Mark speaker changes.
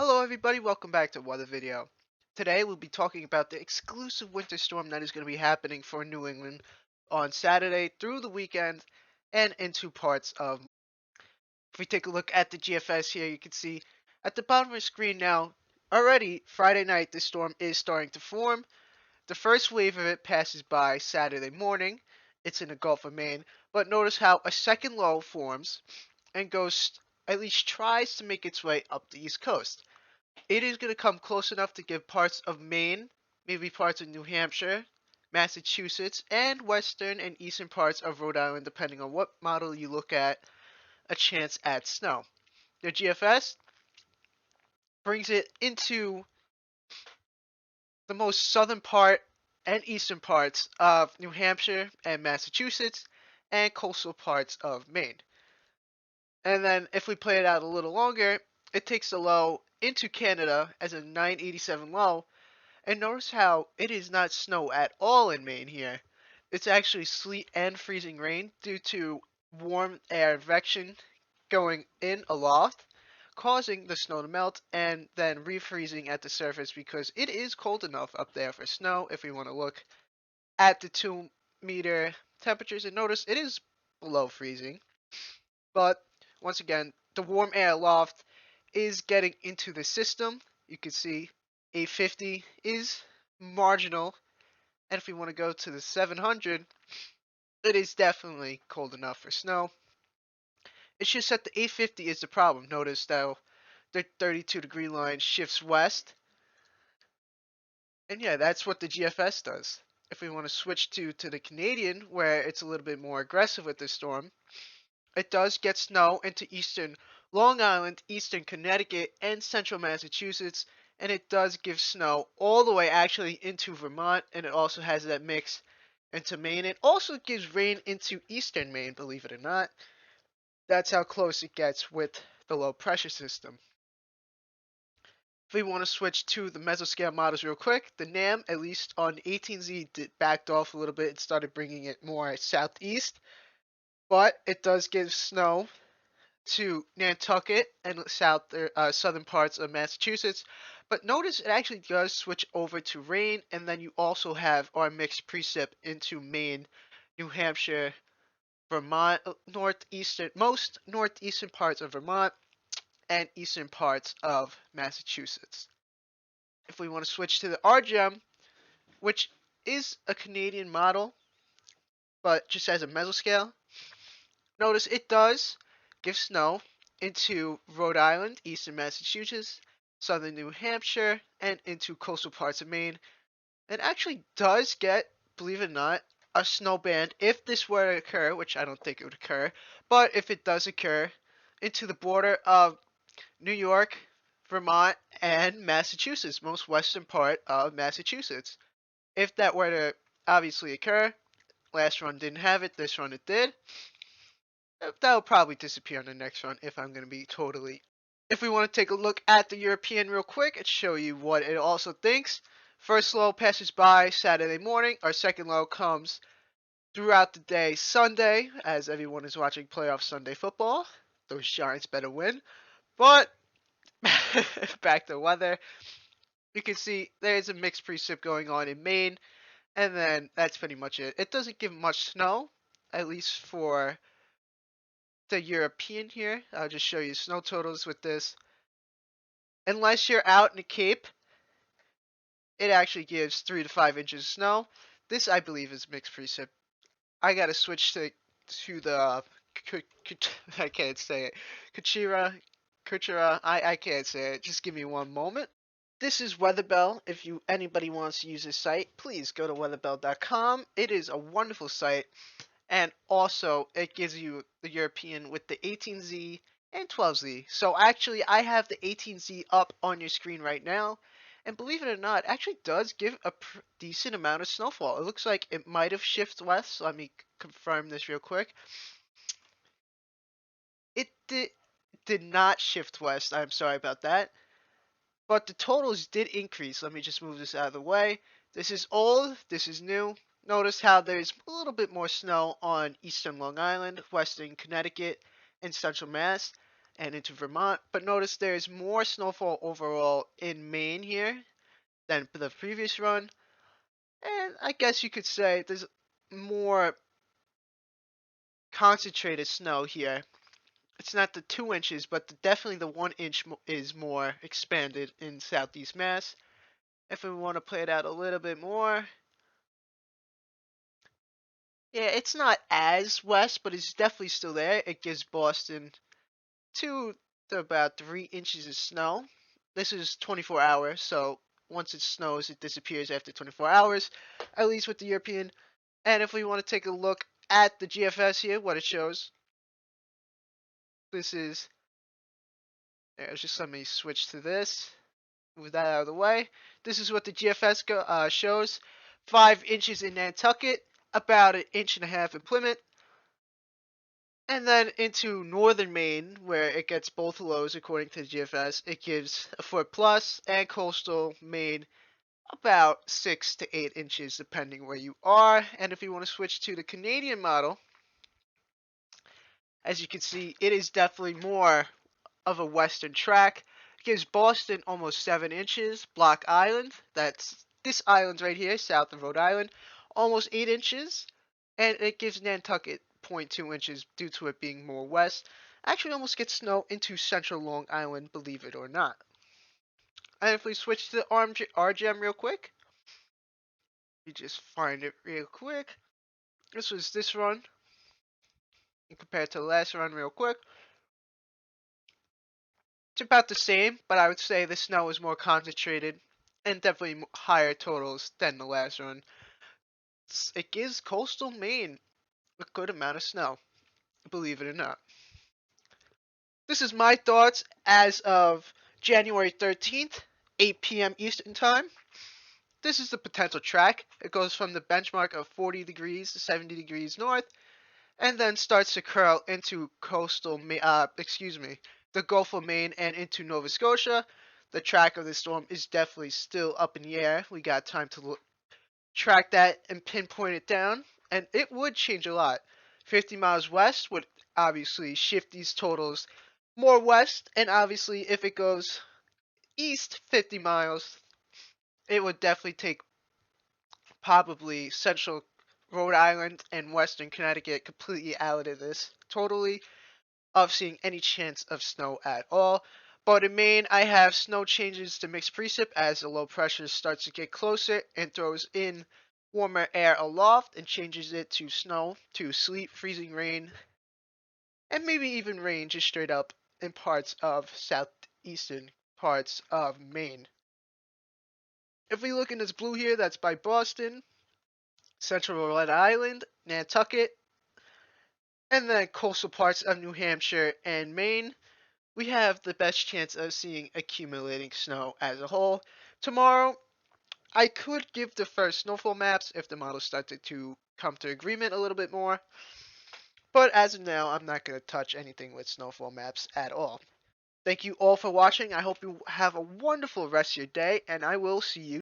Speaker 1: Hello everybody, welcome back to Weather Video. Today we'll be talking about the exclusive winter storm that is going to be happening for New England on Saturday through the weekend and into parts of. If we take a look at the GFS here, you can see at the bottom of the screen now, already Friday night this storm is starting to form. The first wave of it passes by Saturday morning. It's in the Gulf of Maine, but notice how a second low forms and goes, at least tries to make its way up the East Coast. It is going to come close enough to give parts of Maine, maybe parts of New Hampshire, Massachusetts, and western and eastern parts of Rhode Island, depending on what model you look at, a chance at snow. The GFS brings it into the most southern part and eastern parts of New Hampshire and Massachusetts, and coastal parts of Maine. And then if we play it out a little longer, it takes the low into Canada as a 987 low. And notice how it is not snow at all in Maine here. It's actually sleet and freezing rain due to warm air advection going in aloft, causing the snow to melt and then refreezing at the surface because it is cold enough up there for snow if we want to look at the 2 meter temperatures. And notice it is below freezing. But once again, the warm air aloft is getting into the system. You can see 850 is marginal, and if we want to go to the 700, it is definitely cold enough for snow. It's just that the 850 is the problem. Notice though, the 32-degree line shifts west, and yeah, that's what the GFS does. If we want to switch to the Canadian, where it's a little bit more aggressive with this storm, it does get snow into eastern Long Island, eastern Connecticut, and central Massachusetts, and it does give snow all the way actually into Vermont, and it also has that mix into Maine. It also gives rain into eastern Maine, believe it or not. That's how close it gets with the low pressure system. If we want to switch to the mesoscale models real quick, the NAM, at least on 18Z, backed off a little bit and started bringing it more southeast, but it does give snow to Nantucket and southern parts of Massachusetts. But notice it actually does switch over to rain, and then you also have our mixed precip into Maine, New Hampshire, Vermont, most northeastern parts of Vermont, and eastern parts of Massachusetts. If we want to switch to the RGM, which is a Canadian model, but just as a mesoscale, notice it does give snow into Rhode Island, eastern Massachusetts, southern New Hampshire, and into coastal parts of Maine. It actually does get, believe it or not, a snow band if this were to occur, which I don't think it would occur, but if it does occur, into the border of New York, Vermont, and Massachusetts, most western part of Massachusetts. If that were to obviously occur, last run didn't have it, this run it did. That'll probably disappear on the next run if I'm going to be totally. If we want to take a look at the European real quick and show you what it also thinks. First low passes by Saturday morning. Our second low comes throughout the day Sunday, as everyone is watching playoff Sunday football. Those Giants better win. But back to weather. You can see there's a mixed precip going on in Maine, and then that's pretty much it. It doesn't give much snow, at least for the European here. I'll just show you snow totals with this. Unless you're out in the Cape, it actually gives 3 to 5 inches of snow. This, I believe, is mixed precip. I gotta switch to the I can't say it. Kuchera. I can't say it. Just give me one moment. This is Weatherbell. If anybody wants to use this site, please go to weatherbell.com. It is a wonderful site. And also, it gives you the European with the 18Z and 12Z. So actually, I have the 18Z up on your screen right now. And believe it or not, it actually does give a decent amount of snowfall. It looks like it might have shifted west. So let me confirm this real quick. It did not shift west. I'm sorry about that. But the totals did increase. Let me just move this out of the way. This is old. This is new. Notice how there's a little bit more snow on eastern Long Island, western Connecticut, and central Mass. and into Vermont. But notice there's more snowfall overall in Maine here than the previous run. And I guess you could say there's more concentrated snow here. It's not the 2 inches, but definitely the 1 inch is more expanded in Southeast Mass. If we want to play it out a little bit more, yeah, it's not as west, but it's definitely still there. It gives Boston 2 to about 3 inches of snow. This is 24 hours, so once it snows, it disappears after 24 hours, at least with the European. And if we want to take a look at the GFS here, what it shows, this is, just let me switch to this, move that out of the way. This is what the GFS shows. 5 inches in Nantucket, about an inch and a half in Plymouth, and then into northern Maine, where it gets both lows according to the GFS, it gives a foot plus, and coastal Maine about 6 to 8 inches depending where you are. And if you want to switch to the Canadian model, as you can see, it is definitely more of a western track. It gives Boston almost 7 inches. Block Island, that's this island right here, south of Rhode Island, almost 8 inches. And it gives Nantucket 0.2 inches due to it being more west. Actually almost gets snow into central Long Island, believe it or not. And if we switch to the RGM real quick, you just find it real quick. This was this run compared to the last run real quick. It's about the same, but I would say the snow is more concentrated and definitely higher totals than the last run. It gives coastal Maine a good amount of snow, believe it or not. This is my thoughts as of January 13th, 8 p.m. Eastern Time. This is the potential track. It goes from the benchmark of 40 degrees to 70 degrees north, and then starts to curl into the Gulf of Maine and into Nova Scotia. The track of the storm is definitely still up in the air. We got time to track that and pinpoint it down, and it would change a lot. 50 miles west would obviously shift these totals more west, and obviously if it goes east 50 miles, it would definitely take probably central Rhode Island and western Connecticut completely out of this totally of seeing any chance of snow at all. But in Maine, I have snow changes to mixed precip as the low pressure starts to get closer and throws in warmer air aloft and changes it to snow, to sleet, freezing rain, and maybe even rain just straight up in parts of southeastern parts of Maine. If we look in this blue here, that's by Boston, central Rhode Island, Nantucket, and then coastal parts of New Hampshire and Maine. We have the best chance of seeing accumulating snow as a whole. Tomorrow, I could give the first snowfall maps if the model started to come to agreement a little bit more. But as of now, I'm not going to touch anything with snowfall maps at all. Thank you all for watching. I hope you have a wonderful rest of your day, and I will see you